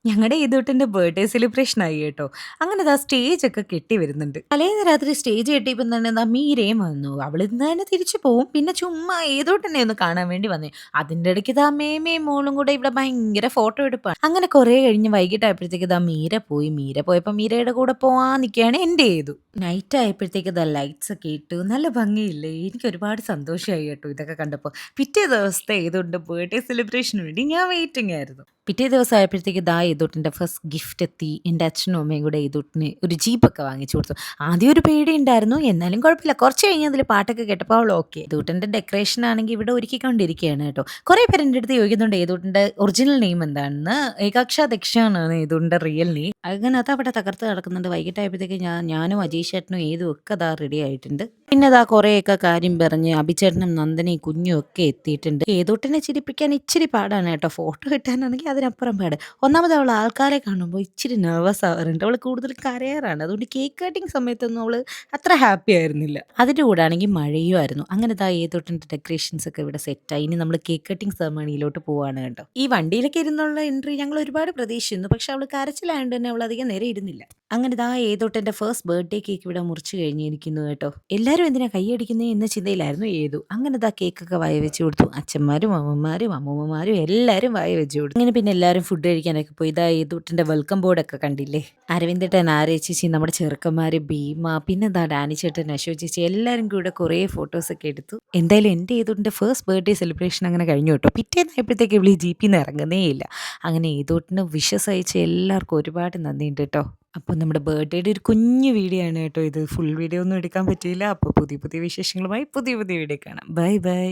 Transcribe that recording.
ഞങ്ങളുടെ ഈദൂട്ടിന്റെ birthday celebration ആയി കേട്ടോ. അങ്ങനെ ദാ സ്റ്റേജ് ഒക്കെ കെട്ടി വരുന്നുണ്ട്. തലേന്ന് രാത്രി സ്റ്റേജ് കെട്ടിയപ്പോൾ തന്നെ ദാ മീരയും വന്നു. അവൾ ഇന്ന് തന്നെ തിരിച്ചു പോവും. പിന്നെ ചുമ്മാ ഏതൂട്ടനെ ഒന്ന് കാണാൻ വേണ്ടി വന്നേ. അതിന്റെ ഇടയ്ക്ക് ദാ മേമയും മോളും കൂടെ ഇവിടെ ഭയങ്കര ഫോട്ടോ എടുപ്പാണ്. അങ്ങനെ കുറെ കഴിഞ്ഞ് വൈകിട്ടായപ്പോഴത്തേക്ക് ദാ മീര പോയി. മീര പോയപ്പോൾ മീരയുടെ കൂടെ പോവാൻ നിൽക്കുകയാണ് എൻ്റെ ഏതു. നൈറ്റ് ആയപ്പോഴത്തേക്ക് ദാ ലൈറ്റ്സ് ഒക്കെ ഇട്ടു. നല്ല ഭംഗിയില്ലേ? എനിക്ക് ഒരുപാട് സന്തോഷമായി കേട്ടോ ഇതൊക്കെ കണ്ടപ്പോൾ. പിറ്റേ ദിവസത്തെ ഏതുണ്ട് ബർത്ത്ഡേ സെലിബ്രേഷന് വേണ്ടി ഞാൻ വെയിറ്റിംഗ് ആയിരുന്നു. പിറ്റേ ദിവസം ആയപ്പോഴത്തേക്ക് ദാ ഏതൂട്ടിൻ്റെ ഫസ്റ്റ് ഗിഫ്റ്റ് എത്തി. എൻ്റെ അച്ഛനും അമ്മയും കൂടെ ഏതൂട്ടിന് ഒരു ജീപ്പൊക്കെ വാങ്ങിച്ചു കൊടുത്തു. ആദ്യം ഒരു പേടി ഉണ്ടായിരുന്നു, എന്നാലും കുഴപ്പമില്ല. കുറച്ച് കഴിഞ്ഞ് അതിൽ പാട്ടൊക്കെ കേട്ടപ്പോൾ അവൾ ഓക്കെ. ഏതൂട്ടിൻ്റെ ഡെക്കറേഷൻ ആണെങ്കിൽ ഇവിടെ ഒരുക്കിക്കൊണ്ടിരിക്കുകയാണ് കേട്ടോ. കുറേ പേര് എൻ്റെ അടുത്ത് ചോദിക്കുന്നുണ്ട് ഏതൂട്ടിൻ്റെ ഒറിജിനൽ നെയിം എന്താണെന്ന്. ഏകാക്ഷ ദക്ഷാണ് ഏതൂട്ടിൻ്റെ റിയൽ നെയിം. അങ്ങനെ അത് അവിടെ തകർത്ത് കിടക്കുന്നുണ്ട്. വൈകിട്ടായപ്പോഴത്തേക്ക് ഞാനും അജീഷ് ചേട്ടനും ഏതും ഒക്കെ ദാ റെഡി ആയിട്ടുണ്ട്. പിന്നെ ദാ കുറേയൊക്കെ കാര്യം പറഞ്ഞ് അഭിചേട്ടനും നന്ദനയും കുഞ്ഞും ഒക്കെ എത്തിയിട്ടുണ്ട്. ഏതൂട്ടിനെ ചിരിപ്പിക്കാൻ ഇച്ചിരി പാടാണ് കേട്ടോ. ഫോട്ടോ കിട്ടാനാണെങ്കിൽ അതിനപ്പുറം പാട്. ഒന്നാമത് അവൾ ആൾക്കാരെ കാണുമ്പോൾ ഇച്ചിരി നെർവസ് ആവാറുണ്ട്. അവൾ കൂടുതൽ കരയാറാണ്. അതുകൊണ്ട് കേക്ക് കട്ടിങ് സമയത്തൊന്നും അവൾ അത്ര ഹാപ്പി ആയിരുന്നില്ല. അതിൻ്റെ കൂടെ ആണെങ്കിൽ മഴയും ആയിരുന്നു. അങ്ങനെ ദാ ഏതൂട്ടിൻ്റെ ഡെക്കറേഷൻസ് ഒക്കെ ഇവിടെ സെറ്റായി. ഇനി നമ്മൾ കേക്ക് കട്ടിങ് സെറമണിയിലോട്ട് പോവാണ് കേട്ടോ. ഈ വണ്ടിയിലൊക്കെ ഇരുന്നുള്ള എൻട്രി ഞങ്ങൾ ഒരുപാട് പ്രതീക്ഷിച്ചിരുന്നു. പക്ഷെ അവൾ കരച്ചിലായതുകൊണ്ട് തന്നെ അവൾ അധികം നേരം ഇരുന്നില്ല. അങ്ങനെ ദാ ഏതൂട്ടൻ്റെ ഫസ്റ്റ് ബർത്ത്ഡേ കേക്ക് ഇവിടെ മുറിച്ച് കഴിഞ്ഞിരിക്കുന്നു കേട്ടോ. എല്ലാവരും എന്തിനാ കൈയടിക്കുന്നത് എന്ന ചിന്തയിലായിരുന്നു ഏതു. അങ്ങനെ ദാ കേക്കൊക്കെ വായ വെച്ച് കൊടുത്തു. അച്ഛന്മാരും അമ്മമാരും അമ്മൂമ്മമാരും എല്ലാവരും വായ വെച്ച് കൊടുത്തു. അങ്ങനെ പിന്നെ എല്ലാവരും ഫുഡ് കഴിക്കാനൊക്കെ പോയി. ഇതാ ഏതൂട്ടൻ്റെ വെൽക്കം ബോർഡൊക്കെ കണ്ടില്ലേ? അരവിന്ദേട്ടൻ, ആര്യ ചേച്ചി, നമ്മുടെ ചെറുക്കന്മാർ ഭീമ, പിന്നെ ദാ ഡാനി ചേട്ടൻ, അശോക് ചേച്ചി എല്ലാവരും കൂടെ കുറേ ഫോട്ടോസൊക്കെ എടുത്തു. എന്തായാലും എൻ്റെ ഏതൂട്ടിൻ്റെ ഫസ്റ്റ് ബർത്ത്ഡേ സെലിബ്രേഷൻ അങ്ങനെ കഴിഞ്ഞു കേട്ടോ. പിറ്റേന്നായപ്പോഴത്തേക്ക് ഇവളി ജീപ്പിൽ നിന്ന് ഇറങ്ങുന്നേ ഇല്ല. അങ്ങനെ ഏതൂട്ടിന് വിഷസ് അയച്ച എല്ലാവർക്കും ഒരുപാട് നന്ദിയുണ്ട് കേട്ടോ. അപ്പോൾ നമ്മുടെ ബർത്ത്ഡേയുടെ ഒരു കുഞ്ഞു വീഡിയോ ആണ് കേട്ടോ ഇത്. ഫുൾ വീഡിയോ ഒന്നും എടുക്കാൻ പറ്റിയില്ല. അപ്പോൾ പുതിയ പുതിയ വിശേഷങ്ങളുമായി പുതിയ പുതിയ വീഡിയോ കാണാം. Bye bye.